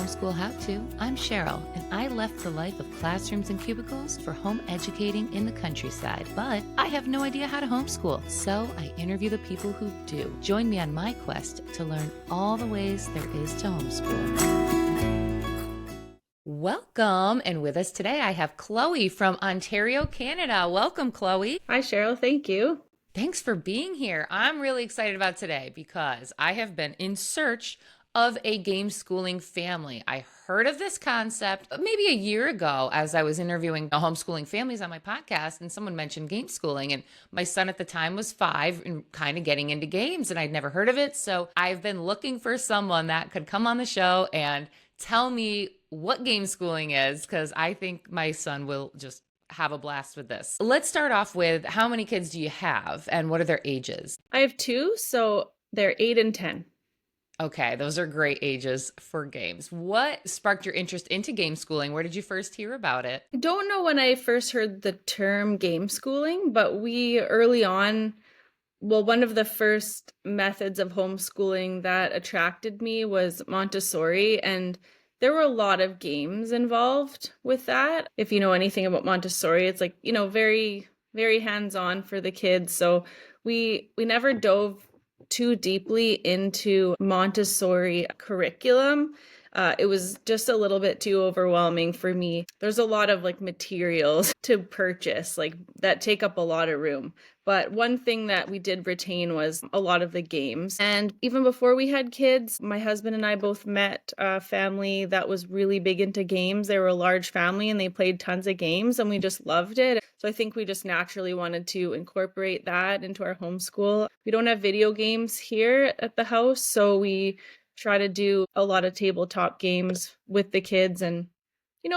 Homeschool How To. I'm Cheryl, and I left the life of classrooms and cubicles for home educating in the countryside. But I have no idea how to homeschool, so I interview the people who do. Join me on my quest to learn all the ways there is to homeschool. Welcome, and with us today I have Chloe from Ontario, Canada. Welcome, Chloe. Hi, Cheryl. Thank you. Thanks for being here. I'm really excited about today because I have been in search of a game schooling family. I heard of this concept maybe a year ago as I was interviewing homeschooling families on my podcast, and someone mentioned game schooling, and my son at the time was 5 and kind of getting into games, and I'd never heard of it. So I've been looking for someone that could come on the show and tell me what game schooling is, because I think my son will just have a blast with this. Let's start off with, how many kids do you have and what are their ages? I have 2, so they're 8 and 10. Okay, those are great ages for games. What sparked your interest into game schooling? Where did you first hear about it? I don't know when I first heard the term game schooling, but we early on, one of the first methods of homeschooling that attracted me was Montessori, and there were a lot of games involved with that. If you know anything about Montessori, it's like, very, very hands-on for the kids. So we never dove too deeply into Montessori curriculum. It was just a little bit too overwhelming for me. There's a lot of materials to purchase that take up a lot of room. But one thing that we did retain was a lot of the games. And even before we had kids, my husband and I both met a family that was really big into games. They were a large family and they played tons of games and we just loved it. So I think we just naturally wanted to incorporate that into our homeschool. We don't have video games here at the house, so we try to do a lot of tabletop games with the kids. And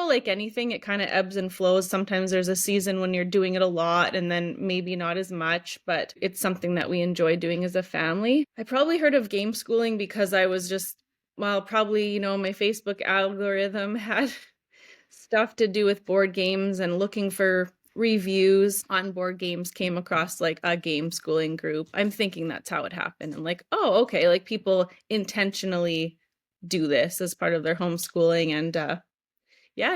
like anything, it kind of ebbs and flows. Sometimes there's a season when you're doing it a lot and then maybe not as much, but it's something that we enjoy doing as a family. I probably heard of game schooling because I was just, probably, my Facebook algorithm had stuff to do with board games, and looking for reviews on board games came across a game schooling group. I'm thinking that's how it happened. And oh, okay, people intentionally do this as part of their homeschooling, and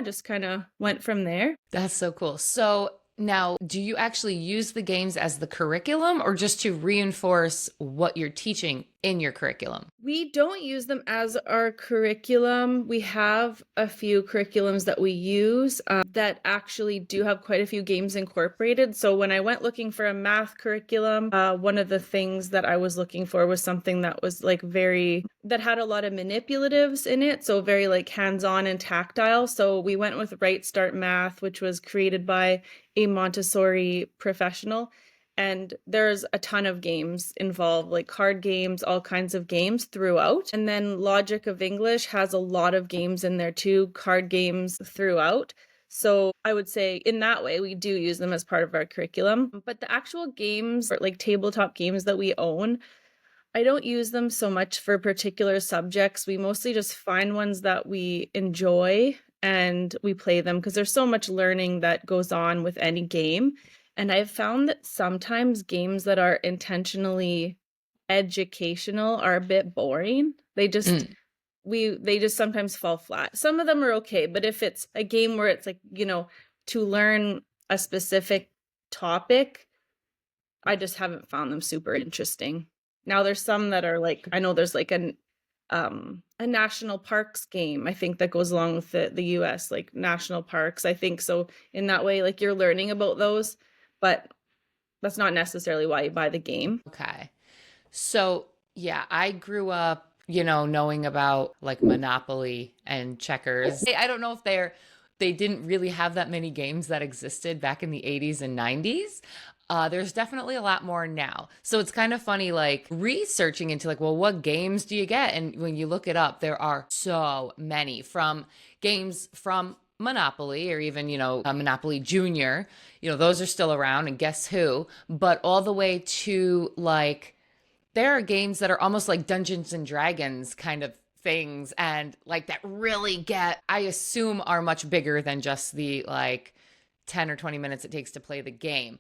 just kind of went from there. That's so cool. So now, do you actually use the games as the curriculum or just to reinforce what you're teaching in your curriculum? We don't use them as our curriculum. We have a few curriculums that we use that actually do have quite a few games incorporated. So when I went looking for a math curriculum, one of the things that I was looking for was something that was that had a lot of manipulatives in it. So very hands-on and tactile. So we went with Right Start Math, which was created by a Montessori professional. And there's a ton of games involved, card games, all kinds of games throughout. And then Logic of English has a lot of games in there too, card games throughout. So I would say in that way, we do use them as part of our curriculum. But the actual games, or tabletop games that we own, I don't use them so much for particular subjects. We mostly just find ones that we enjoy and we play them because there's so much learning that goes on with any game. And I've found that sometimes games that are intentionally educational are a bit boring. They just sometimes fall flat. Some of them are okay, but if it's a game where it's to learn a specific topic, I just haven't found them super interesting. Now there's some that are I know there's a national parks game, I think, that goes along with the US, national parks, I think. So in that way, you're learning about those, but that's not necessarily why you buy the game. Okay. So yeah, I grew up, knowing about Monopoly and checkers. I don't know if they didn't really have that many games that existed back in the 80s and 90s. There's definitely a lot more now. So it's kind of funny, researching into what games do you get? And when you look it up, there are so many, from games from Monopoly or even, Monopoly Junior, those are still around, and Guess Who, but all the way to there are games that are almost like Dungeons and Dragons kind of things, and that really I assume are much bigger than just the 10 or 20 minutes it takes to play the game.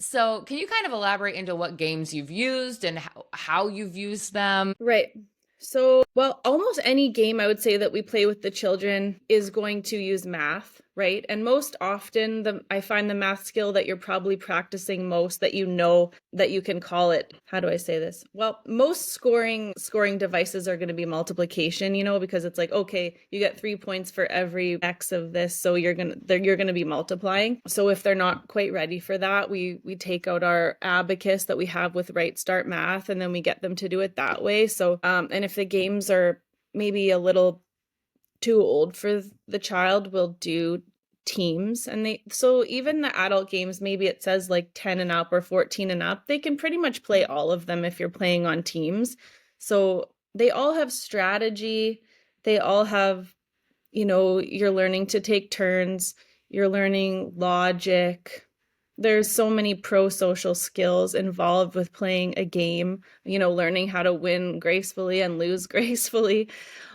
So can you kind of elaborate into what games you've used and how you've used them? Right. So, well, almost any game I would say that we play with the children is going to use math, right? And most often, I find the math skill that you're probably practicing most that you know that you can call it. How do I say this? Well, most scoring devices are going to be multiplication, because it's like, okay, you get 3 points for every X of this, so you're gonna be multiplying. So if they're not quite ready for that, we take out our abacus that we have with Right Start Math, and then we get them to do it that way. So and if the games are maybe a little too old for the child, we'll do teams. And so even the adult games, maybe it says like 10 and up or 14 and up, they can pretty much play all of them if you're playing on teams. So they all have strategy. They all have, you're learning to take turns, you're learning logic. There's so many pro-social skills involved with playing a game, learning how to win gracefully and lose gracefully,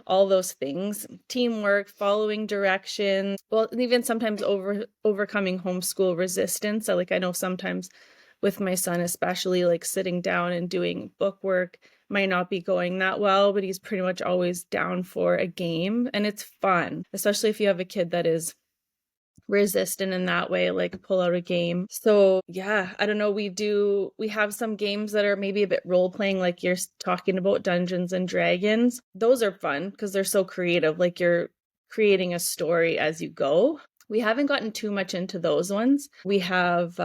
all those things. Teamwork, following directions, well, and even sometimes overcoming homeschool resistance. So I know sometimes with my son, especially like sitting down and doing book work might not be going that well, but he's pretty much always down for a game. And it's fun, especially if you have a kid that is resistant in that way, like pull out a game. So yeah, I don't know. We have some games that are maybe a bit role playing, like you're talking about Dungeons and Dragons. Those are fun because they're so creative. Like you're creating a story as you go. We haven't gotten too much into those ones. We have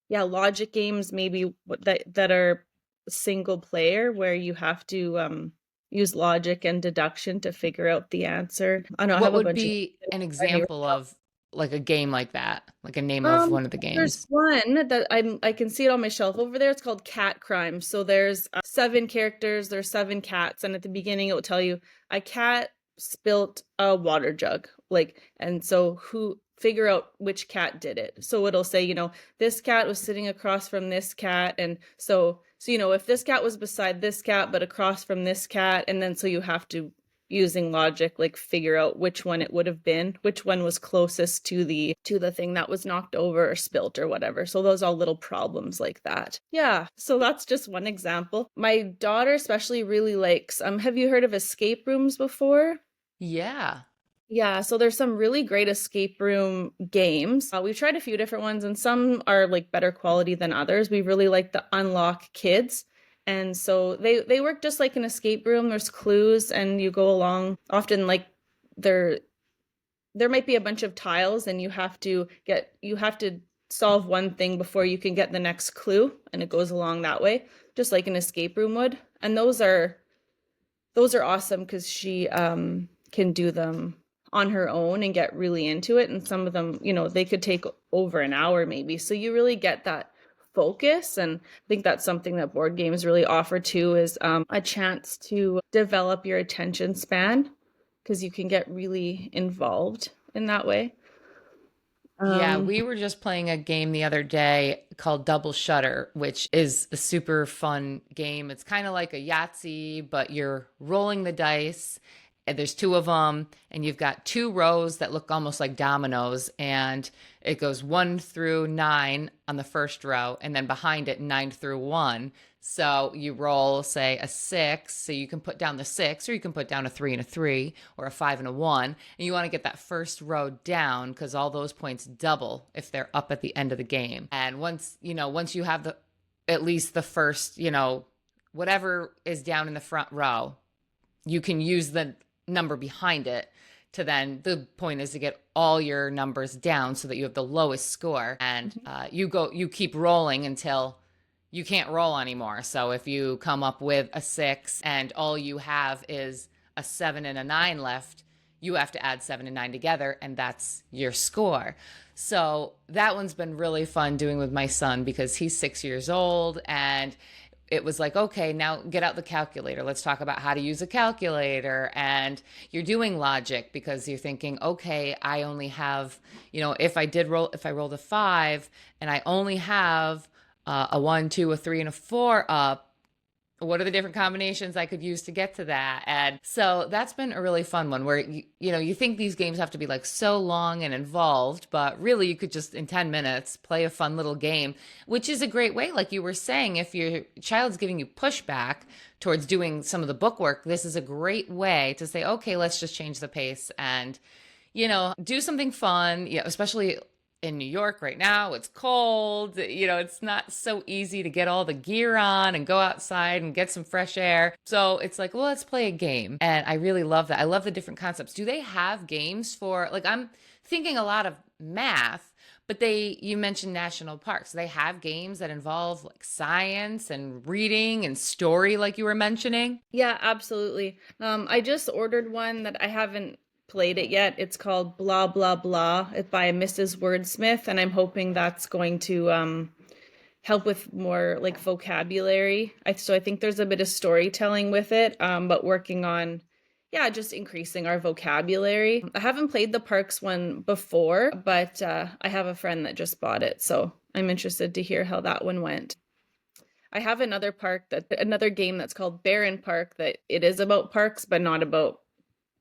logic games maybe that are single player where you have to use logic and deduction to figure out the answer. I know I What have a would bunch of be an example of like a game like that? Like a name of one of the there's games? one that I can see it on my shelf over there. It's called Cat Crime. So there's 7 characters, there's 7 cats, and at the beginning it will tell you a cat spilt a water jug. And so who figure out which cat did it. So it'll say, this cat was sitting across from this cat, and so if this cat was beside this cat but across from this cat, and then so you have to using logic like figure out which one it would have been, which one was closest to the thing that was knocked over or spilt or whatever. So those are little problems like that. Yeah, so that's just one example. My daughter especially really likes have you heard of escape rooms before? Yeah. Yeah, so there's some really great escape room games. We've tried a few different ones, and some are like better quality than others. We really like the Unlock Kids. And so they work just like an escape room. There's clues, and you go along. Often, like there might be a bunch of tiles, and you have to solve one thing before you can get the next clue, and it goes along that way, just like an escape room would. And those are awesome because she can do them on her own and get really into it. And some of them, they could take over an hour maybe. So you really get that focus. And I think that's something that board games really offer too, is a chance to develop your attention span because you can get really involved in that way. Yeah, Um, we were just playing a game the other day called Double Shutter, which is a super fun game. It's kind of like a Yahtzee, but you're rolling the dice, and there's two of them, and you've got two rows that look almost like dominoes, and it goes 1 through 9 on the first row, and then behind it, 9 through 1. So you roll, say, a 6, so you can put down the 6, or you can put down a 3 and a 3, or a 5 and a 1. And you want to get that first row down because all those points double if they're up at the end of the game. And once you have at least the first, whatever is down in the front row, you can use the number behind it to then the point is to get all your numbers down so that you have the lowest score. And you keep rolling until you can't roll anymore. So if you come up with a 6 and all you have is a 7 and a 9 left, you have to add 7 and 9 together, and that's your score. So that one's been really fun doing with my son because he's 6 years old, and it was like, okay, now get out the calculator. Let's talk about how to use a calculator. And you're doing logic because you're thinking, okay, I only have, if I rolled a 5 and I only have a 1, 2, a 3, and a 4 up, what are the different combinations I could use to get to that? And so that's been a really fun one where you think these games have to be like so long and involved, but really you could just in 10 minutes play a fun little game, which is a great way, like you were saying, if your child's giving you pushback towards doing some of the book work, this is a great way to say, okay, let's just change the pace and do something fun, especially in New York right now. It's cold. It's not so easy to get all the gear on and go outside and get some fresh air. So it's like, well, let's play a game. And I really love that. I love the different concepts. Do they have games for, like, I'm thinking a lot of math, but you mentioned national parks. They have games that involve like science and reading and story, like you were mentioning. Yeah, absolutely. I just ordered one that I haven't played it yet. It's called Blah Blah Blah. It's by Mrs. Wordsmith, and I'm hoping that's going to help with more like vocabulary. So I think there's a bit of storytelling with it, but working on, yeah, just increasing our vocabulary. I haven't played the parks one before, but I have a friend that just bought it, so I'm interested to hear how that one went. I have another game that's called Barren Park, that it is about parks, but not about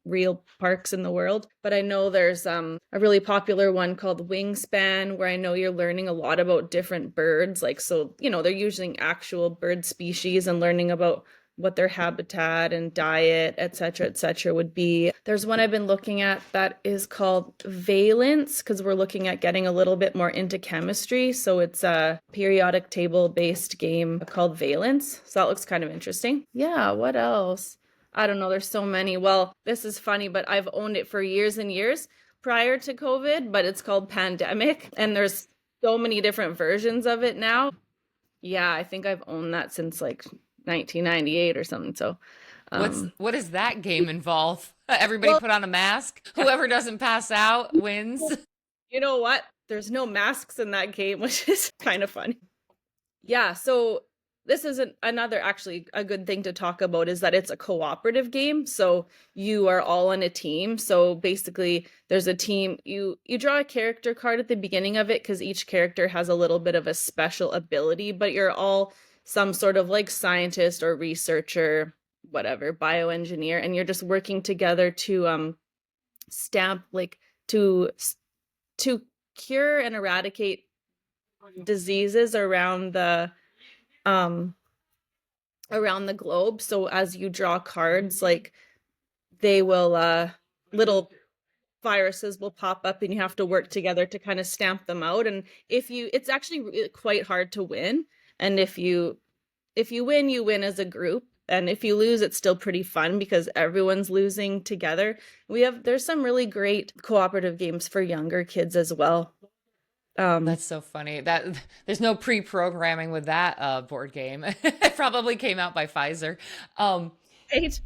real parks in the world. But I know there's a really popular one called Wingspan, where I know you're learning a lot about different birds. Like, so, they're using actual bird species and learning about what their habitat and diet, et cetera, would be. There's one I've been looking at that is called Valence, because we're looking at getting a little bit more into chemistry. So it's a periodic table based game called Valence. So that looks kind of interesting. Yeah, what else? I don't know. There's so many. Well, this is funny, but I've owned it for years and years prior to COVID, but it's called Pandemic. And there's so many different versions of it now. Yeah, I think I've owned that since like 1998 or something. So, What does that game involve? Everybody well, put on a mask. Whoever doesn't pass out wins. you know what? There's no masks in that game, which is kind of funny. Yeah, so this is another actually a good thing to talk about, is that it's a cooperative game. So you are all on a team. So basically there's a team. You draw a character card at the beginning of it because each character has a little bit of a special ability, but you're all some sort of like scientist or researcher, whatever, bioengineer, and you're just working together to stamp like to cure and eradicate diseases around the globe. So as you draw cards, like they will little viruses will pop up and you have to work together to kind of stamp them out. And it's actually quite hard to win. And if you win, you win as a group. And if you lose, it's still pretty fun because everyone's losing together. There's some really great cooperative games for younger kids as well. That's so funny. That there's no pre-programming with that board game. It probably came out by Pfizer. Right?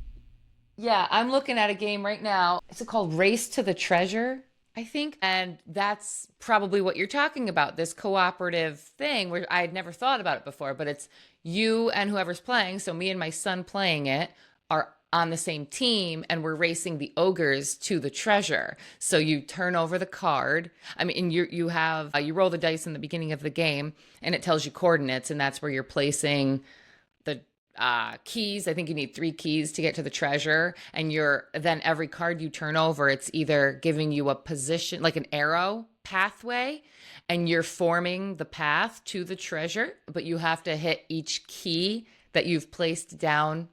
Yeah, I'm looking at a game right now. It's called Race to the Treasure, I think. And that's probably what you're talking about, this cooperative thing where I had never thought about it before, but it's you and whoever's playing. So me and my son playing it are on the same team and we're racing the ogres to the treasure. So you turn over the card. I mean, and you have you roll the dice in the beginning of the game and it tells you coordinates, and that's where you're placing the keys. I think you need 3 keys to get to the treasure, and then every card you turn over, it's either giving you a position, like an arrow pathway, and you're forming the path to the treasure, but you have to hit each key that you've placed down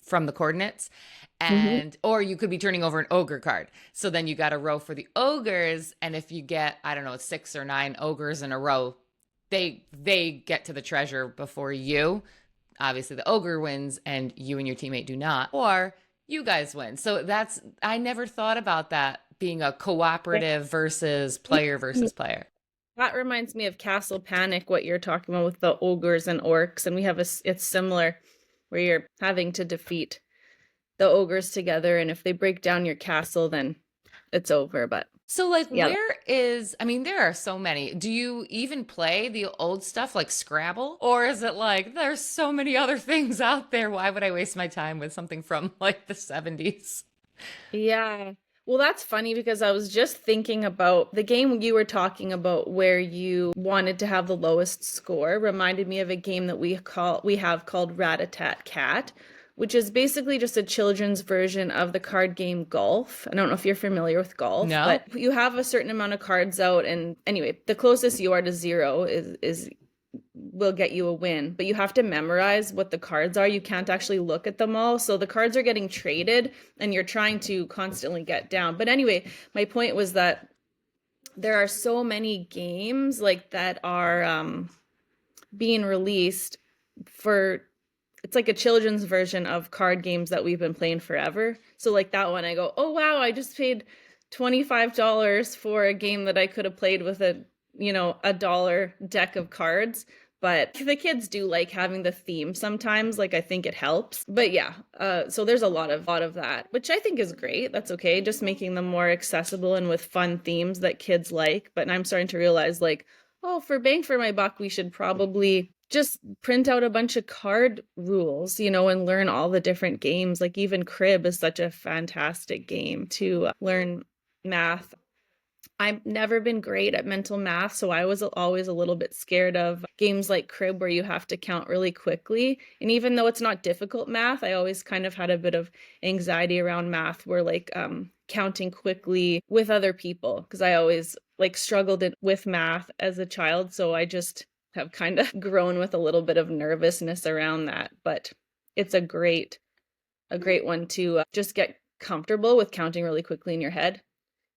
from the coordinates. And or you could be turning over an ogre card, so then you got a row for the ogres, and if you get, I don't know, 6 or 9 ogres in a row, they get to the treasure before you. Obviously the ogre wins and you and your teammate do not, or you guys win. So I never thought about that being a cooperative versus player. That reminds me of Castle Panic, what you're talking about with the ogres and orcs, and it's similar, where you're having to defeat the ogres together, and if they break down your castle, then it's over. But so like, yeah. there are so many. Do you even play the old stuff like Scrabble? Or is it like, there's so many other things out there, why would I waste my time with something from like the 70s? Yeah. Well, that's funny because I was just thinking about the game you were talking about where you wanted to have the lowest score reminded me of a game that we have called Rat-a-tat-cat, which is basically just a children's version of the card game Golf. I don't know if you're familiar with golf, No? but you have a certain amount of cards out, and anyway, the closest you are to zero is will get you a win, but you have to memorize what the cards are. You can't actually look at them all. So the cards are getting traded and you're trying to constantly get down. But anyway, my point was that there are so many games like that are being released for it's like a children's version of card games that we've been playing forever. So like that one, I go, oh wow, I just paid $25 for a game that I could have played with a dollar deck of cards. But the kids do like having the theme sometimes. Like I think it helps. But yeah, so there's a lot of that, which I think is great. That's okay. Just making them more accessible and with fun themes that kids like. But I'm starting to realize like, oh, for bang for my buck, we should probably just print out a bunch of card rules, and learn all the different games. Like even Crib is such a fantastic game to learn math. I've never been great at mental math, so I was always a little bit scared of games like Crib where you have to count really quickly. And even though it's not difficult math, I always kind of had a bit of anxiety around math where like counting quickly with other people because I always like struggled with math as a child, so I just have kind of grown with a little bit of nervousness around that. But it's a great one to just get comfortable with counting really quickly in your head.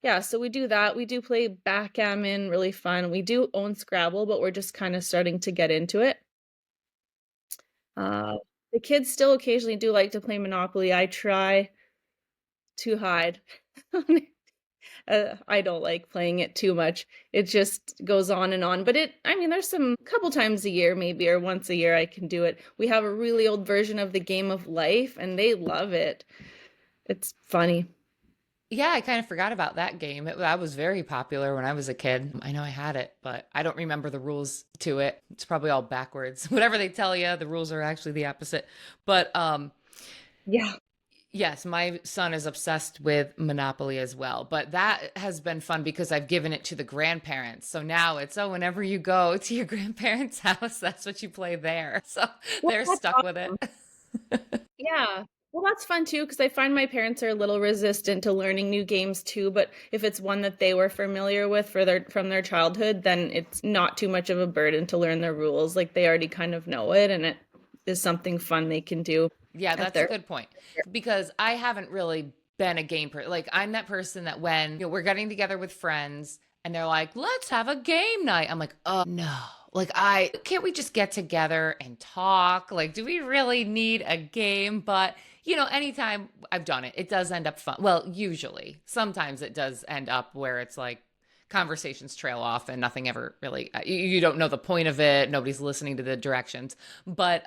Yeah, so we do that. We do play backgammon, really fun. We do own Scrabble, but we're just kind of starting to get into it. Uh, the kids still occasionally do like to play Monopoly. I try to hide. I don't like playing it too much. It just goes on and on. But there's some couple times a year maybe, or once a year I can do it. We have a really old version of the Game of Life, and they love it. It's funny. Yeah, I kind of forgot about that game. That was very popular when I was a kid. I know I had it, but I don't remember the rules to it. It's probably all backwards. Whatever they tell you, the rules are actually the opposite. But Yeah. yes, my son is obsessed with Monopoly as well. But that has been fun because I've given it to the grandparents. So now it's, oh, whenever you go to your grandparents' house, that's what you play there. So Well, they're that's stuck with it. awesome. Yeah. Well, that's fun too, because I find my parents are a little resistant to learning new games too. But if it's one that they were familiar with from their childhood, then it's not too much of a burden to learn the rules. Like they already kind of know it, and it is something fun they can do Yeah, at that's a their. good point because I haven't really been a game person. Like I'm that person that when we're getting together with friends and they're like, "Let's have a game night." I'm like, "Oh, no." Like I can't we just get together and talk? Like do we really need a game? But anytime I've done it, it does end up fun. Well, usually. Sometimes it does end up where it's like conversations trail off and nothing ever really you don't know the point of it. Nobody's listening to the directions. But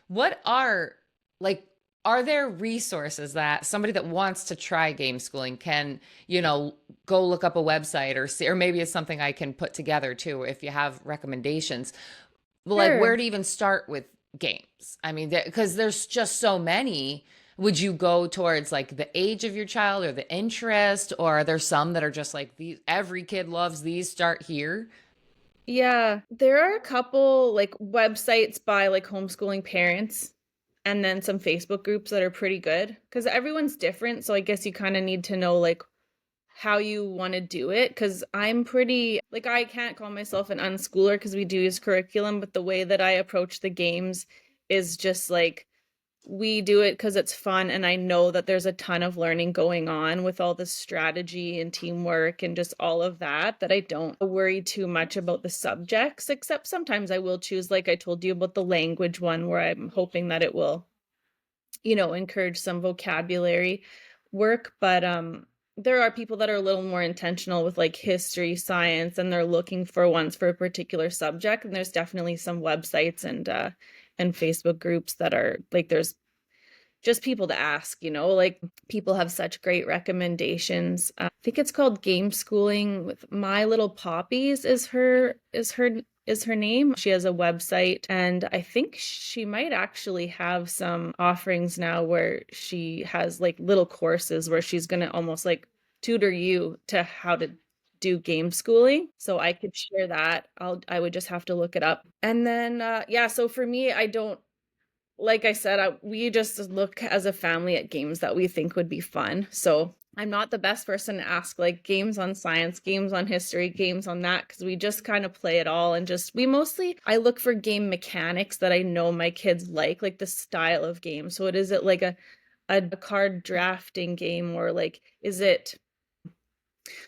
what are like are there resources that somebody that wants to try game schooling can, go look up a website or see, or maybe it's something I can put together too, if you have recommendations, like Sure. where to even start with games? I mean, because there's just so many. Would you go towards like the age of your child or the interest, or are there some that are just like these, every kid loves these, start here? Yeah, there are a couple like websites by like homeschooling parents and then some Facebook groups that are pretty good because everyone's different. So I guess you kind of need to know like how you want to do it because I'm pretty like I can't call myself an unschooler because we do use curriculum, but the way that I approach the games is just like we do it because it's fun and I know that there's a ton of learning going on with all the strategy and teamwork and just all of that I don't worry too much about the subjects, except sometimes I will choose, like I told you about the language one where I'm hoping that it will encourage some vocabulary work. But there are people that are a little more intentional with like history, science, and they're looking for ones for a particular subject, and there's definitely some websites and Facebook groups that are like there's just people to ask, like people have such great recommendations. I think it's called Gameschooling with My Little Poppies is her name. She has a website and I think she might actually have some offerings now where she has like little courses where she's going to almost like tutor you to how to do game schooling. So I could share that. I would just have to look it up. And then yeah, so for me, I don't, like I said, we just look as a family at games that we think would be fun. So I'm not the best person to ask like games on science, games on history, games on that, because we just kind of play it all and just, I look for game mechanics that I know my kids like the style of game. So is it like a card drafting game, or like, is it,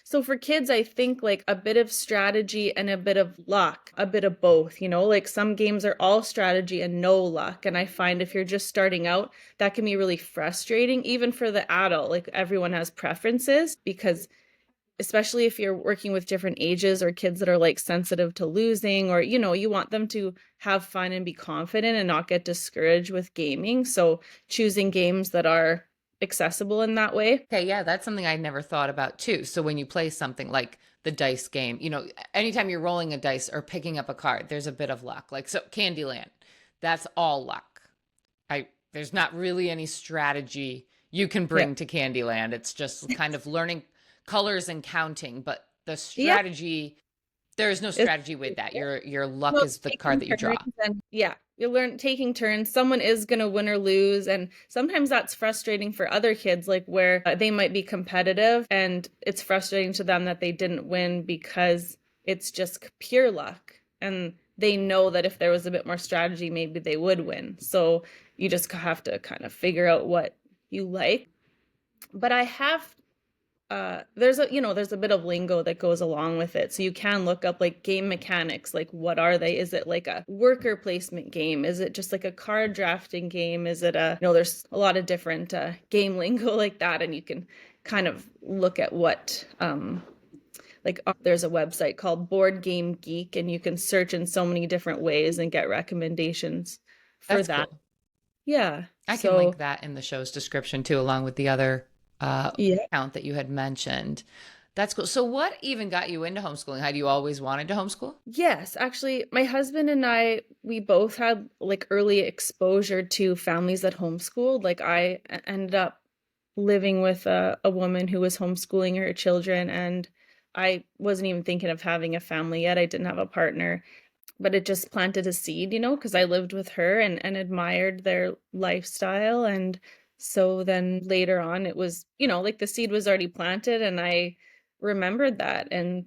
so for kids, I think like a bit of strategy and a bit of luck, a bit of both, like some games are all strategy and no luck. And I find if you're just starting out, that can be really frustrating, even for the adult. Like everyone has preferences, because especially if you're working with different ages or kids that are like sensitive to losing, or, you want them to have fun and be confident and not get discouraged with gaming. So choosing games that are accessible in that way. Okay, yeah, that's something I never thought about too. So when you play something like the dice game, anytime you're rolling a dice or picking up a card, there's a bit of luck. Like so Candyland, that's all luck. There's not really any strategy you can Yeah. bring to Candyland. It's just kind of learning colors and counting, but the Yeah. strategy, there is no It's strategy with that. Your luck well, is the card taking that you turns, draw. and yeah, you learn taking turns. Someone is going to win or lose, and sometimes that's frustrating for other kids, like where they might be competitive and it's frustrating to them that they didn't win because it's just pure luck, and they know that if there was a bit more strategy, maybe they would win. So you just have to kind of figure out what you like. But I have there's a bit of lingo that goes along with it, so you can look up like game mechanics, like what are they? Is it like a worker placement game? Is it just like a card drafting game? Is it there's a lot of different game lingo like that, and you can kind of look at what there's a website called Board Game Geek, and you can search in so many different ways and get recommendations for That's that. cool. Yeah, I can so link that in the show's description too, along with the other yeah. account that you had mentioned. That's cool. So, what even got you into homeschooling? Had you always wanted to homeschool? Yes, actually, my husband and I, we both had like early exposure to families that homeschooled. Like ended up living with a woman who was homeschooling her children, and I wasn't even thinking of having a family yet. I didn't have a partner, but it just planted a seed, because I lived with her and admired their lifestyle. And so then later on, it was, like the seed was already planted, and I remembered that, and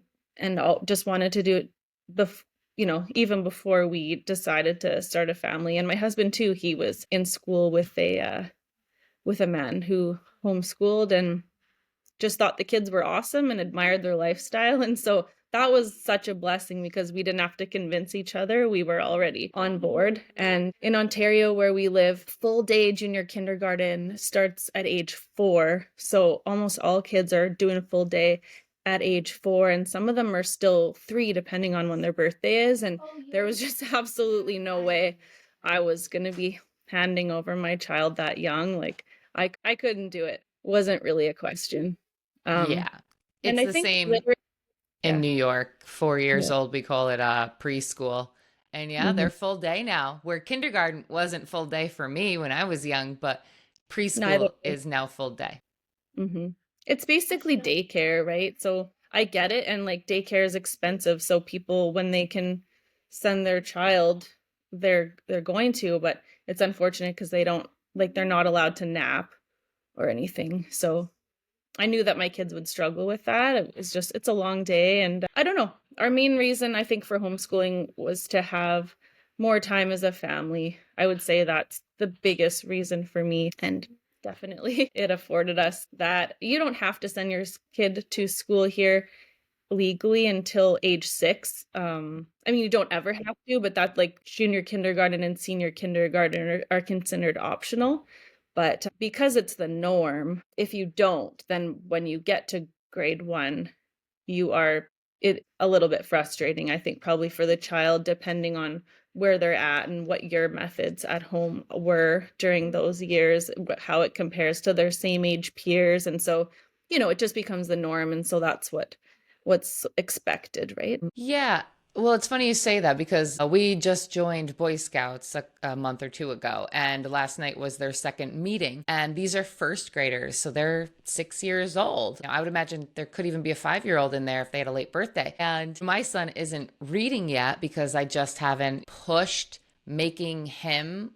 just wanted to do it even before we decided to start a family. And my husband too, he was in school with a man who homeschooled, and just thought the kids were awesome and admired their lifestyle. And so that was such a blessing, because we didn't have to convince each other. We were already on board. And in Ontario, where we live, full day junior kindergarten starts at age 4. So almost all kids are doing a full day at age 4. And some of them are still 3, depending on when their birthday is. And there was just absolutely no way I was going to be handing over my child that young. Like I couldn't do it. Wasn't really a question. Yeah. And It's I the think same literally, in yeah, New York, 4 years yeah. old. We call it preschool. And yeah, Mhm. they're full day now, where kindergarten wasn't full day for me when I was young, but Neither. preschool is now full day. Mm-hmm. It's basically daycare, right? So I get it, and like daycare is expensive, so people, when they can send their child, they're going to, but it's unfortunate because they don't, like, they're not allowed to nap or anything. So I knew that my kids would struggle with that. It's a long day. And I don't know. Our main reason, I think, for homeschooling was to have more time as a family. I would say that's the biggest reason for me. And definitely it afforded us that. You don't have to send your kid to school here legally until age 6. I mean, you don't ever have to, but that, like, junior kindergarten and senior kindergarten are considered optional. But because it's the norm, if you don't, then when you get to grade 1, you are it a little bit frustrating, I think, probably for the child, depending on where they're at and what your methods at home were during those years, how it compares to their same age peers. And so, it just becomes the norm. And so that's what's expected, right? Yeah. Well, it's funny you say that because we just joined Boy Scouts a month or two ago, and last night was their second meeting. And these are first graders, so they're 6 years old. I would imagine there could even be a 5-year-old in there if they had a late birthday. And my son isn't reading yet because I just haven't pushed making him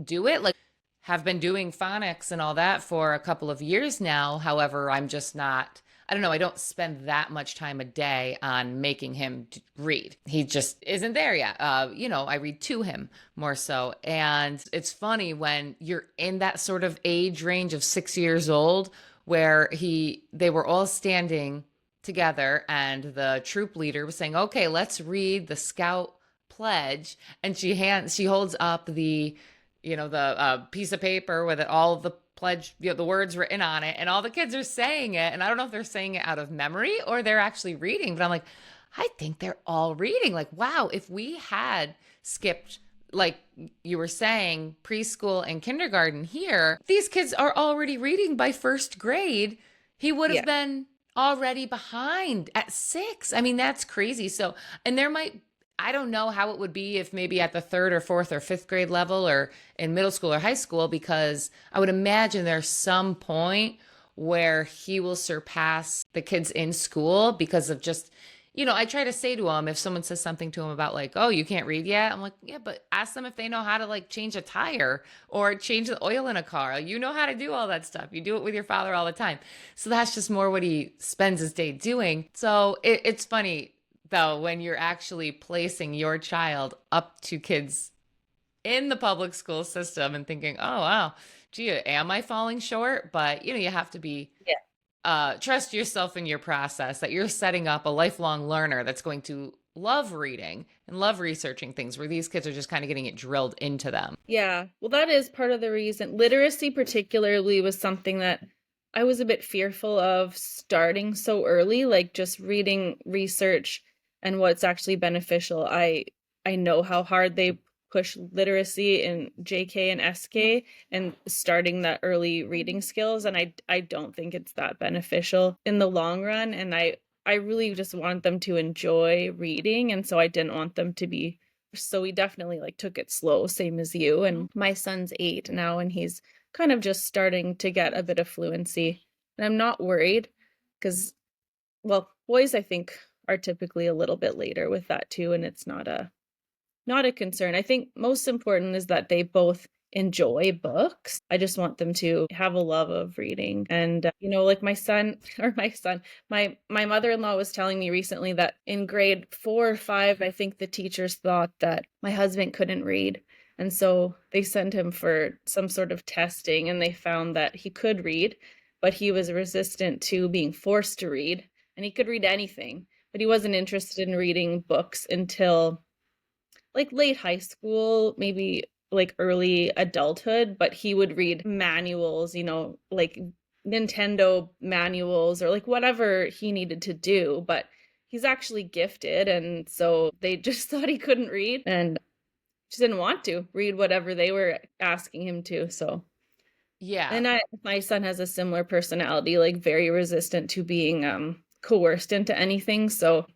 do it. Like, have been doing phonics and all that for a couple of years now. However, I'm just not, I don't know, I don't spend that much time a day on making him read. He just isn't there yet. I read to him more so. And it's funny when you're in that sort of age range of 6 years old where they were all standing together and the troop leader was saying, okay, let's read the scout pledge. And she holds up the piece of paper with all the pledge, the words written on it, and all the kids are saying it. And I don't know if they're saying it out of memory or they're actually reading, but I'm like, I think they're all reading. Like, wow, if we had skipped, like you were saying, preschool and kindergarten here, these kids are already reading by first grade. He would have Yeah. been already behind at 6. I mean, that's crazy. So, and I don't know how it would be if maybe at the third or fourth or fifth grade level or in middle school or high school, because I would imagine there's some point where he will surpass the kids in school because of just, I try to say to him, if someone says something to him about like, oh, you can't read yet. I'm like, yeah, but ask them if they know how to like change a tire or change the oil in a car. You know how to do all that stuff. You do it with your father all the time. So that's just more what he spends his day doing. So it's funny though, when you're actually placing your child up to kids in the public school system and thinking, oh, wow, gee, am I falling short? But, you have to be, Yeah. trust yourself in your process that you're setting up a lifelong learner that's going to love reading and love researching things where these kids are just kind of getting it drilled into them. Yeah. Well, that is part of the reason. Literacy, particularly, was something that I was a bit fearful of starting so early, like just reading research and what's actually beneficial. I know how hard they push literacy in JK and SK and starting that early reading skills, and I don't think it's that beneficial in the long run, and I really just want them to enjoy reading, and so I didn't want them to be, so we definitely like took it slow, same as you. And my son's 8 now and he's kind of just starting to get a bit of fluency. And I'm not worried because, well, boys I think are typically a little bit later with that too, and it's not a concern. I think most important is that they both enjoy books. I just want them to have a love of reading. And like my mother-in-law was telling me recently that in grade 4 or 5, I think the teachers thought that my husband couldn't read. And so they sent him for some sort of testing and they found that he could read, but he was resistant to being forced to read, and he could read anything, but he wasn't interested in reading books until like late high school, maybe like early adulthood, but he would read manuals, like Nintendo manuals or like whatever he needed to do. But he's actually gifted. And so they just thought he couldn't read and just didn't want to read whatever they were asking him to. So, Yeah. and my son has a similar personality, like very resistant to being coerced into anything. So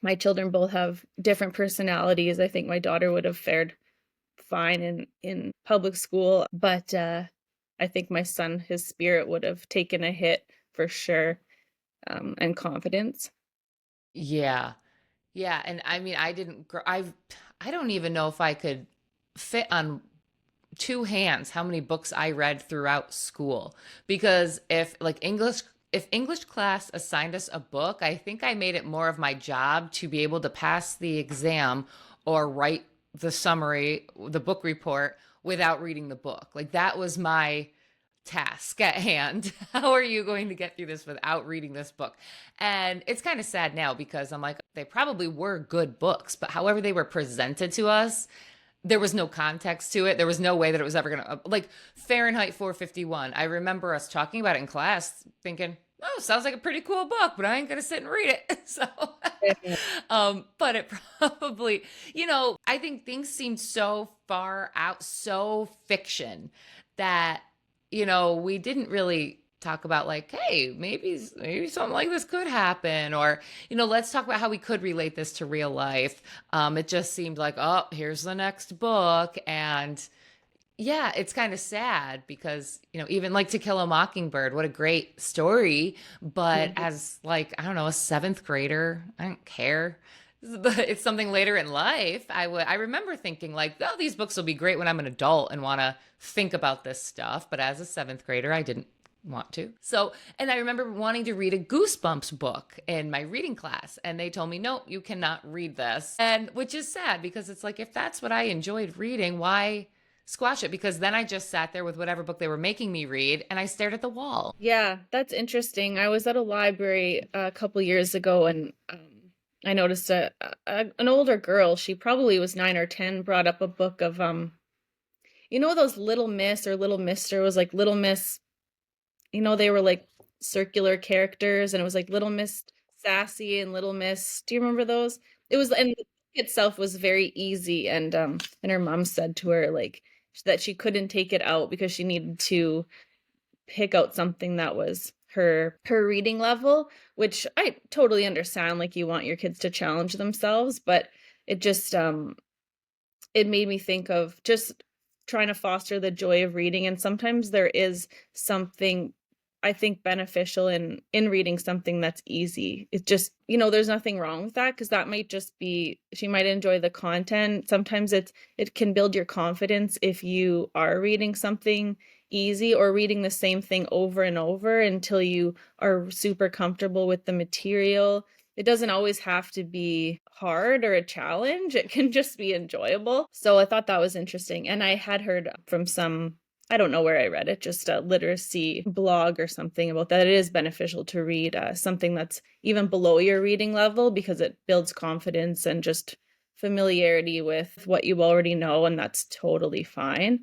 my children both have different personalities. I think my daughter would have fared fine in public school, but I think my son, his spirit would have taken a hit for sure, and confidence. Yeah. Yeah. And I mean, I don't even know if I could fit on two hands how many books I read throughout school. Because if English class assigned us a book, I think I made it more of my job to be able to pass the exam or write the summary, the book report without reading the book. Like that was my task at hand. How are you going to get through this without reading this book? And it's kind of sad now because I'm like, they probably were good books, but however they were presented to us, there was no context to it. There was no way that it was ever going to, like Fahrenheit 451. I remember us talking about it in class thinking, oh, sounds like a pretty cool book, but I ain't going to sit and read it. So, but it probably, I think things seemed so far out, so fiction that, we didn't really talk about like, hey, maybe something like this could happen, or let's talk about how we could relate this to real life. It just seemed like, oh, here's the next book, and yeah, it's kind of sad because, even like To Kill a Mockingbird, what a great story. But Mhm. as like, I don't know, a seventh grader, I don't care. It's something later in life. I remember thinking like, oh, these books will be great when I'm an adult and want to think about this stuff. But as a seventh grader, I didn't want to. So, and I remember wanting to read a Goosebumps book in my reading class, and they told me, no, you cannot read this. And which is sad because it's like, if that's what I enjoyed reading, why squash it? Because then I just sat there with whatever book they were making me read and I stared at the wall. Yeah, that's interesting. I was at a library a couple years ago, and I noticed an older girl, she probably was 9 or 10, brought up a book of those Little Miss or Little Mister, was like Little Miss, they were like circular characters, and it was like Little Miss Sassy and Little Miss. Do you remember those? It was, and the book itself was very easy, and her mom said to her like that she couldn't take it out because she needed to pick out something that was her reading level, which I totally understand. Like, you want your kids to challenge themselves, but it just it made me think of just trying to foster the joy of reading. And sometimes there is something, I think, beneficial in reading something that's easy. It's just, there's nothing wrong with that, because that might just be, she might enjoy the content. Sometimes it can build your confidence if you are reading something easy, or reading the same thing over and over until you are super comfortable with the material. It doesn't always have to be hard or a challenge. It can just be enjoyable. So I thought that was interesting. And I had heard from some, I don't know where I read it, just a literacy blog or something, about that it is beneficial to read something that's even below your reading level, because it builds confidence and just familiarity with what you already know, and that's totally fine.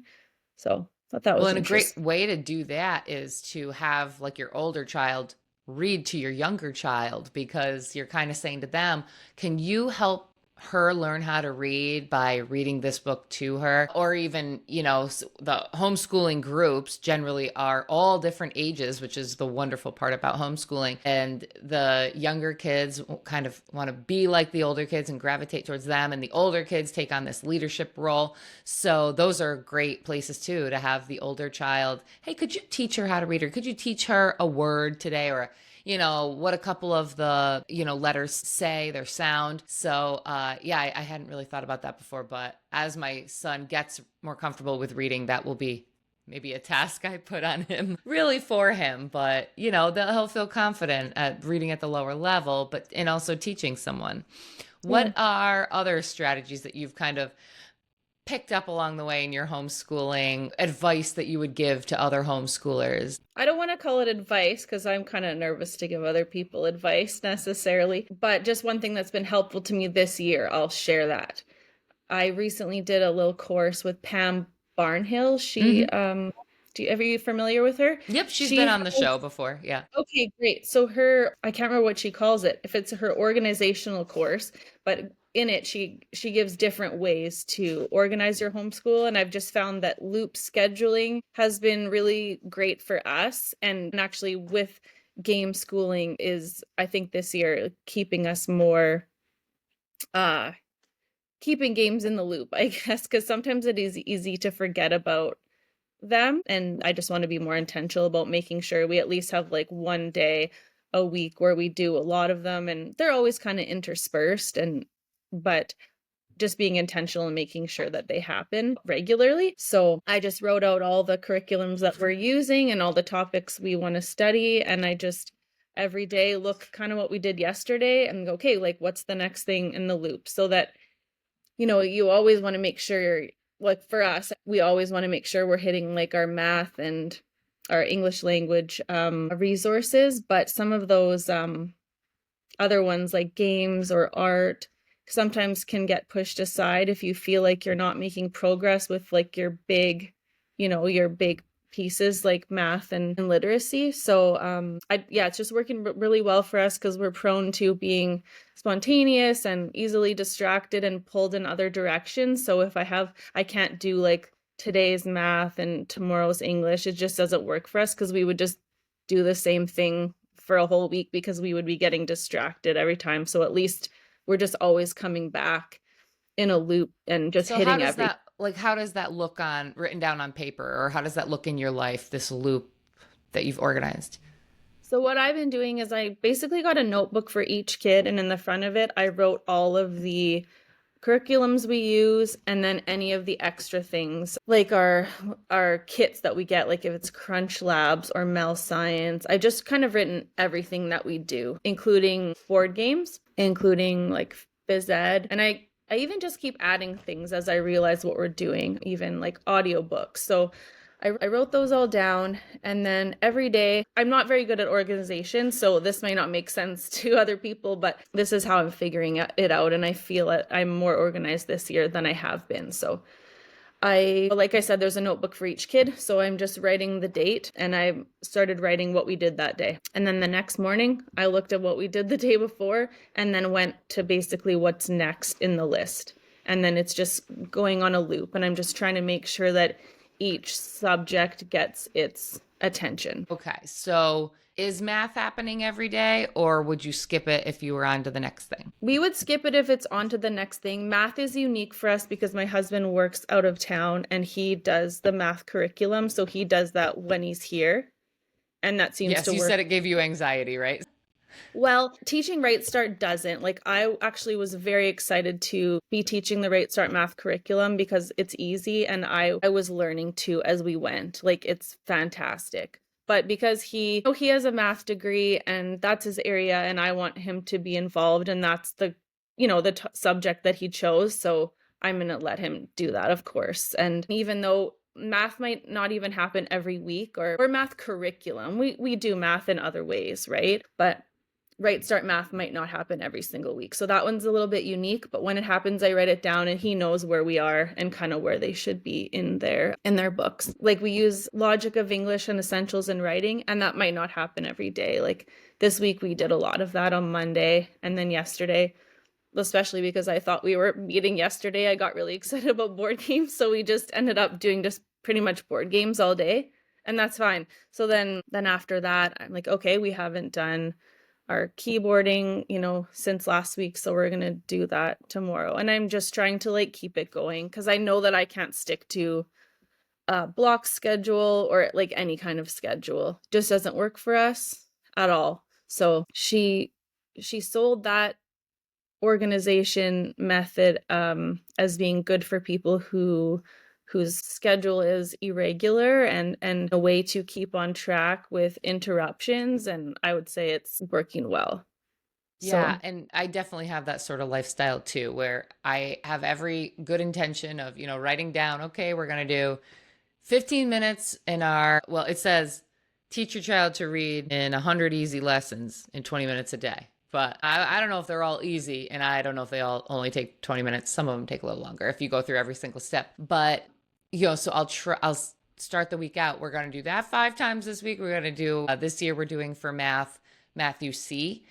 So I thought that Well, was and a great interesting. way to do that is to have like your older child read to your younger child, because you're kind of saying to them, can you help her learn how to read by reading this book to her? Or even, the homeschooling groups generally are all different ages, which is the wonderful part about homeschooling. And the younger kids kind of want to be like the older kids and gravitate towards them, and the older kids take on this leadership role. So those are great places too, to have the older child, hey, could you teach her how to read, or could you teach her a word today, or what a couple of the letters say, their sound. So yeah, I hadn't really thought about that before, but as my son gets more comfortable with reading, that will be maybe a task I put on him really for him. But he'll feel confident at reading at the lower level, but and also teaching someone. Yeah. What are other strategies that you've kind of picked up along the way in your homeschooling, advice that you would give to other homeschoolers? I don't want to call it advice, because I'm kind of nervous to give other people advice necessarily, but just one thing that's been helpful to me this year, I'll share that. I recently did a little course with Pam Barnhill. She, Hmm. are you familiar with her? Yep, she's She been on the has, show before. Yeah. okay, great. So her, I can't remember what she calls it, if it's her organizational course, but in it she gives different ways to organize your homeschool, and I've just found that loop scheduling has been really great for us, and actually with game schooling is, I think, this year keeping us more uh keeping games in the loop, I guess, because sometimes it is easy to forget about them. And I just want to be more intentional about making sure we at least have like one day a week where we do a lot of them. And they're always kind of interspersed, but just being intentional and making sure that they happen regularly. So I just wrote out all the curriculums that we're using and all the topics we want to study. And I just every day look kind of what we did yesterday and go, okay, like what's the next thing in the loop, so that you always want to make sure, like for us, we always want to make sure we're hitting like our math and our English language resources, but some of those other ones like games or art sometimes can get pushed aside if you feel like you're not making progress with like your big pieces like math and literacy. So yeah, it's just working really well for us, because we're prone to being spontaneous and easily distracted and pulled in other directions. So if I can't do like today's math and tomorrow's English, it just doesn't work for us, because we would just do the same thing for a whole week because we would be getting distracted every time. So at least we're just always coming back in a loop and just So how hitting does every. that like how does that look on written down on paper, or how does that look in your life, this loop that you've organized? So what I've been doing is I basically got a notebook for each kid, and in the front of it, I wrote all of the curriculums we use and then any of the extra things like our kits that we get, like if it's Crunch Labs or Mel Science. I just kind of written everything that we do, including board games, including like phys ed. And I even just keep adding things as I realize what we're doing, even like audiobooks. So I wrote those all down, and then every day, I'm not very good at organization, so this may not make sense to other people, but this is how I'm figuring it out, and I feel that I'm more organized this year than I have been. So like I said, there's a notebook for each kid, so I'm just writing the date, and I started writing what we did that day. And then the next morning, I looked at what we did the day before, and then went to basically what's next in the list. And then it's just going on a loop, and I'm just trying to make sure that each subject gets its attention. Okay. So is math happening every day, or would you skip it if you were on to the next thing? We would skip it if it's on to the next thing. Math is unique for us because my husband works out of town and he does the math curriculum. So he does that when he's here. And that seems Yes, to you work. said it gave you anxiety, right? Well, teaching Right Start doesn't. Like, I actually was very excited to be teaching the Right Start math curriculum because it's easy and I was learning too as we went. Like, it's fantastic. But because he has a math degree and that's his area and I want him to be involved and that's the subject that he chose. So I'm going to let him do that, of course. And even though math might not even happen every week or math curriculum, we do math in other ways, right? But Right Start math might not happen every single week. So that one's a little bit unique, but when it happens, I write it down and he knows where we are and kind of where they should be in their books. Like we use Logic of English and Essentials in Writing, and that might not happen every day. Like this week we did a lot of that on Monday, and then yesterday, especially because I thought we were meeting yesterday, I got really excited about board games, so we just ended up doing just pretty much board games all day, and that's fine. So then after that, I'm like, okay, we haven't done our keyboarding, since last week. So we're going to do that tomorrow. And I'm just trying to like keep it going because I know that I can't stick to a block schedule or like any kind of schedule. Just doesn't work for us at all. So she sold that organization method as being good for people whose schedule is irregular and a way to keep on track with interruptions. And I would say it's working well. Yeah, So, and I definitely have that sort of lifestyle too, where I have every good intention of, writing down, okay, we're going to do 15 minutes in well, it says teach your child to read in 100 easy lessons in 20 minutes a day. But I don't know if they're all easy, and I don't know if they all only take 20 minutes. Some of them take a little longer if you go through every single step. But, so I'll start the week out. We're going to do that 5 times this week. We're going to do, this year we're doing for math, Matthew C.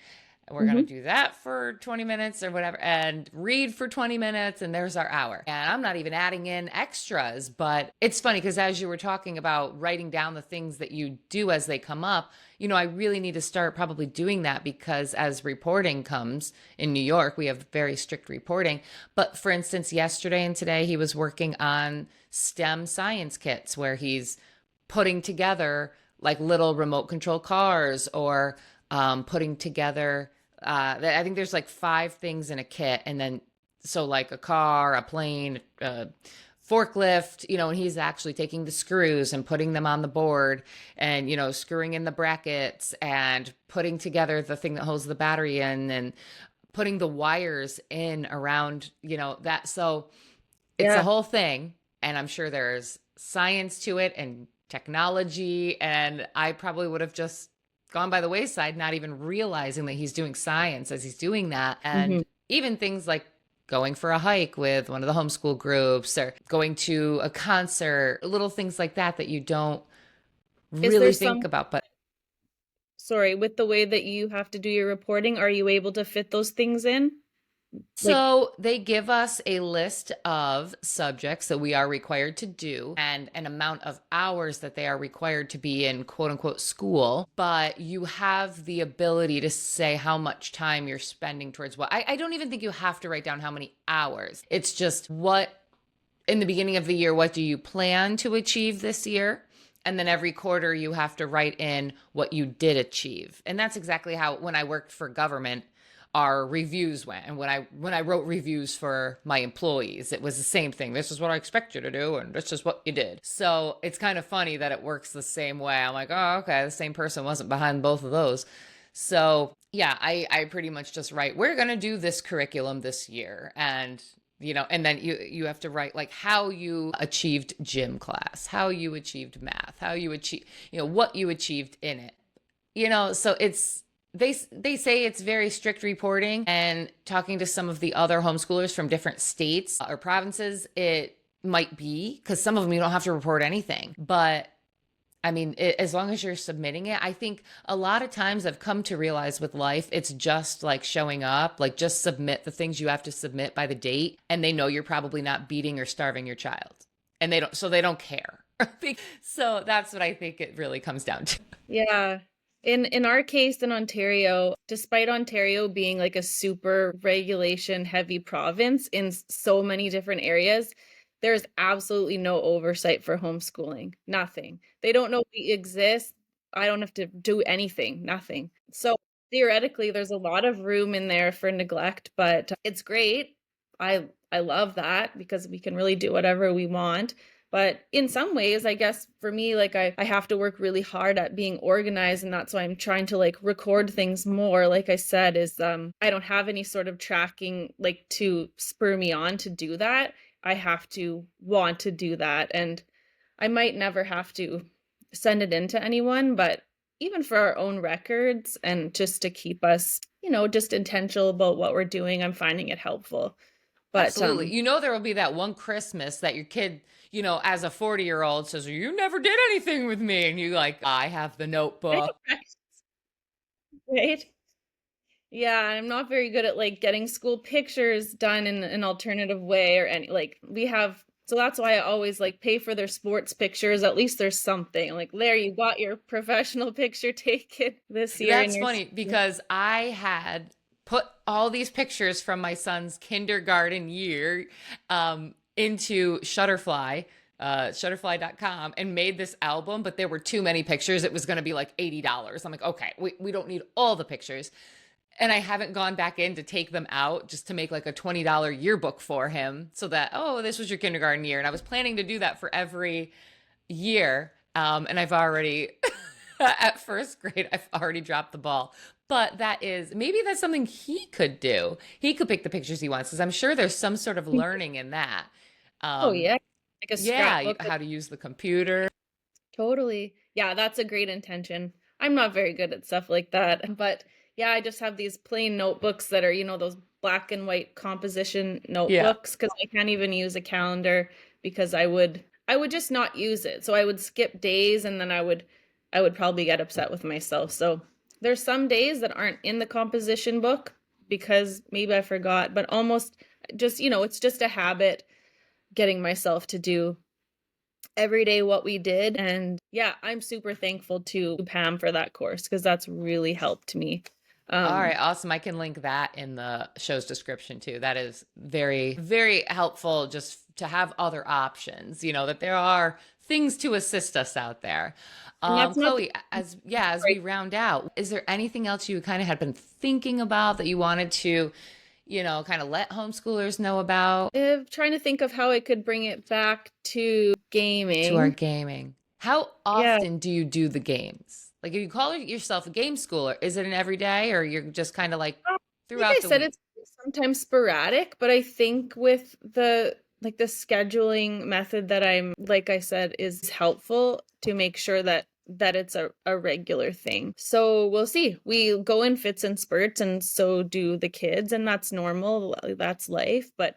We're going to do that for 20 minutes or whatever and read for 20 minutes. And there's our hour. And I'm not even adding in extras, but it's funny because as you were talking about writing down the things that you do as they come up, I really need to start probably doing that because as reporting comes in New York, we have very strict reporting. But for instance, yesterday and today, he was working on STEM science kits where he's putting together like little remote control cars or putting together I think there's like 5 things in a kit. And then, so like a car, a plane, a forklift, and he's actually taking the screws and putting them on the board and, screwing in the brackets and putting together the thing that holds the battery in and putting the wires in around, that. So it's a yeah. whole thing. And I'm sure there's science to it and technology. And I probably would have just gone by the wayside, not even realizing that he's doing science as he's doing that. And even things like going for a hike with one of the homeschool groups or going to a concert, little things like that that you don't Is there really think some, about. But sorry, with the way that you have to do your reporting, are you able to fit those things in? Like, So they give us a list of subjects that we are required to do and an amount of hours that they are required to be in quote unquote school, but you have the ability to say how much time you're spending towards what. I don't even think you have to write down how many hours. It's just what in the beginning of the year, what do you plan to achieve this year? And then every quarter you have to write in what you did achieve. And that's exactly how when I worked for government, our reviews went. And when I wrote reviews for my employees, it was the same thing. This is what I expect you to do, and this is what you did. So it's kind of funny that it works the same way. I'm like, oh, okay, the same person wasn't behind both of those. So yeah, I pretty much just write, we're gonna do this curriculum this year. And then you have to write like how you achieved gym class, how you achieved math, how you achieve, what you achieved in it. So it's they say it's very strict reporting, and talking to some of the other homeschoolers from different states or provinces, it might be because some of them you don't have to report anything. But I mean, as long as you're submitting it, I think a lot of times I've come to realize with life, it's just like showing up, like just submit the things you have to submit by the date, and they know you're probably not beating or starving your child. And they don't care. So that's what I think it really comes down to. yeah. In our case in Ontario, despite Ontario being like a super regulation heavy province in so many different areas, there's absolutely no oversight for homeschooling. Nothing. They don't know we exist. I don't have to do anything, nothing. So theoretically, there's a lot of room in there for neglect, but it's great. I love that because we can really do whatever we want. But in some ways, I guess for me, like I have to work really hard at being organized, and that's why I'm trying to like record things more. Like I said, is I don't have any sort of tracking like to spur me on to do that. I have to want to do that. And I might never have to send it in to anyone, but even for our own records and just to keep us, just intentional about what we're doing, I'm finding it helpful. But Absolutely. There will be that one Christmas that your kid, as a 40-year-old says, you never did anything with me. And you like, I have the notebook. right? Yeah, I'm not very good at like getting school pictures done in an alternative way or any like we have so that's why I always like pay for their sports pictures. At least there's something. Like there you got your professional picture taken this year in That's your funny because I had put all these pictures from my son's kindergarten year into Shutterfly.com, and made this album, but there were too many pictures. It was going to be like $80. I'm like, okay, we don't need all the pictures. And I haven't gone back in to take them out just to make like a $20 yearbook for him so that, oh, this was your kindergarten year. And I was planning to do that for every year. And I've already, at first grade, I've already dropped the ball. But maybe that's something he could do. He could pick the pictures he wants because I'm sure there's some sort of learning in that. Oh Um, yeah. Like a yeah, scrapbook. how to use the computer. Totally. Yeah, that's a great intention. I'm not very good at stuff like that, but yeah, I just have these plain notebooks that are, those black and white composition Yeah. notebooks because I can't even use a calendar because I would just not use it. So I would skip days and then I would probably get upset with myself. So there's some days that aren't in the composition book because maybe I forgot, but almost just, it's just a habit getting myself to do every day what we did. And yeah, I'm super thankful to Pam for that course because that's really helped me. All Um, right, awesome. I can link that in the show's description too. That is very, very helpful just to have other options, that there are things to assist us out there. and that's not Chloe, as we round out, is there anything else you kind of had been thinking about that you wanted to, kind of let homeschoolers know about trying to think of how I could bring it back to to our gaming. gaming? How Yeah. often do you do the games? Like, if you call yourself a game schooler, is it an everyday or you're just kind of like Like I throughout the said, week? it's sometimes sporadic, but I think with the scheduling method that I'm like I said is helpful to make sure that it's a regular thing. So we'll see. We go in fits and spurts, and so do the kids, and that's normal. That's life. But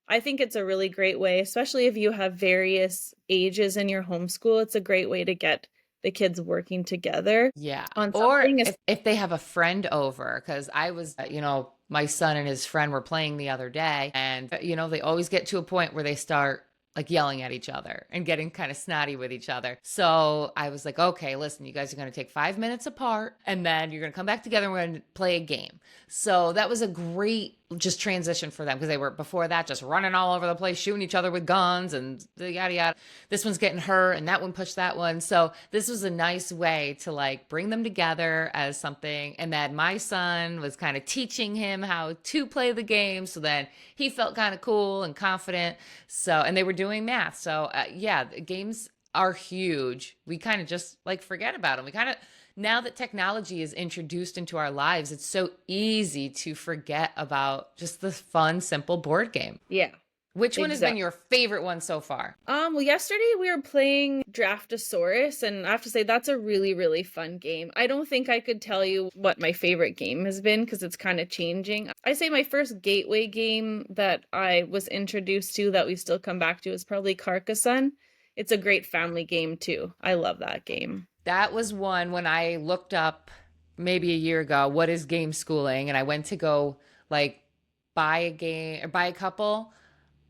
I think it's a really great way, especially if you have various ages in your homeschool. It's a great way to get the kids working together Yeah. on Or something. if they have a friend over, because I was, my son and his friend were playing the other day, and they always get to a point where they start like yelling at each other and getting kind of snotty with each other. So I was like, okay, listen, you guys are going to take 5 minutes apart and then you're going to come back together and we're going to play a game. So that was a great just transition for them because they were before that just running all over the place, shooting each other with guns and yada yada. This one's getting hurt and that one pushed that one. So this was a nice way to like bring them together as something. And then my son was kind of teaching him how to play the game. So then he felt kind of cool and confident. So, and they were doing math. So yeah, the games are huge. We kind of just like forget about them. We kind of, now that technology is introduced into our lives, it's so easy to forget about just the fun, simple board game. Yeah. Which one has been your favorite one so far? Well, yesterday we were playing Draftosaurus, and I have to say that's a really, really fun game. I don't think I could tell you what my favorite game has been because it's kind of changing. I say my first gateway game that I was introduced to that we still come back to is probably Carcassonne. It's a great family game too. I love that game. That was one when I looked up maybe a year ago, what is Gameschooling? And I went to go like buy a game or buy a couple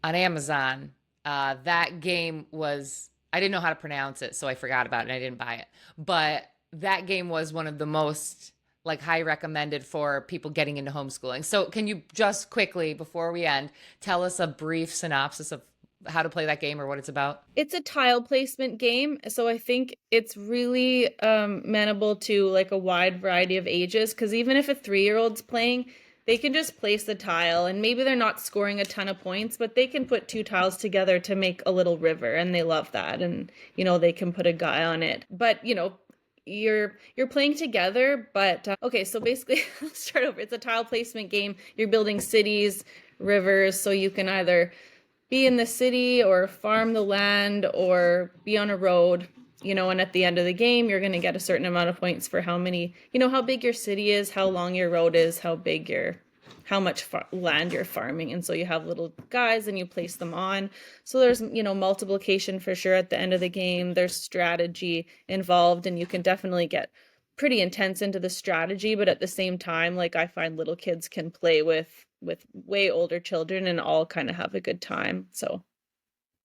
on Amazon. That game was, I didn't know how to pronounce it, so I forgot about it and I didn't buy it. But that game was one of the most like high recommended for people getting into homeschooling. So can you just quickly, before we end, tell us a brief synopsis of how to play that game or what it's about? It's a tile placement game, so I think it's really amenable to like a wide variety of ages because even if a 3-year-old's playing, they can just place the tile and maybe they're not scoring a ton of points, but they can put 2 tiles together to make a little river and they love that. And, they can put a guy on it. But, you're playing together, but okay, so basically, let's start over. It's a tile placement game. You're building cities, rivers, so you can either be in the city or farm the land or be on a road. And at the end of the game, you're going to get a certain amount of points for how many, how big your city is, how long your road is, how much land you're farming. And so you have little guys and you place them on. So there's, multiplication for sure at the end of the game. There's strategy involved and you can definitely get pretty intense into the strategy. But at the same time, like I find little kids can play with way older children and all kind of have a good time. So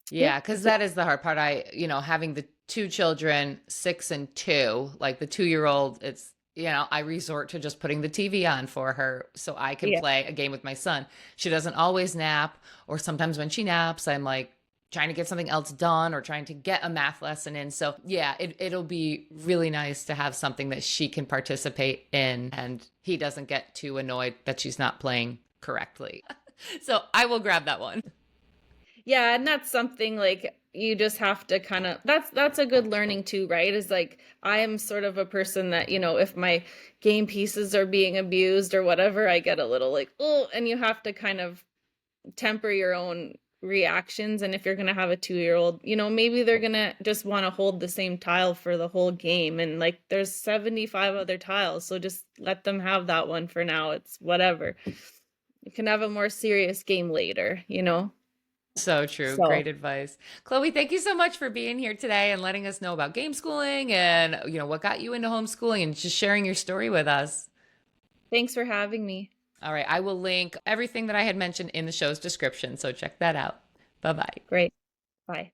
yeah, because that is the hard part. Having the 2 children, 6 and 2, like the 2-year-old, it's, I resort to just putting the TV on for her so I can play a game with my son. She doesn't always nap, or sometimes when she naps, I'm like trying to get something else done or trying to get a math lesson in. So yeah, it'll be really nice to have something that she can participate in and he doesn't get too annoyed that she's not playing correctly. So I will grab that one. Yeah, and that's something like you just have to kind of that's a good learning too, right? Is like I am sort of a person that, if my game pieces are being abused or whatever, I get a little like, oh, and you have to kind of temper your own reactions. And if you're going to have a 2-year-old, maybe they're going to just want to hold the same tile for the whole game. And like there's 75 other tiles. So just let them have that one for now. It's whatever. You can have a more serious game later, So true. So, Great advice. Chloe, thank you so much for being here today and letting us know about game schooling and, what got you into homeschooling and just sharing your story with us. thanks for having me. All right. I will link everything that I had mentioned in the show's description. So check that out. Bye-bye. Great. Bye.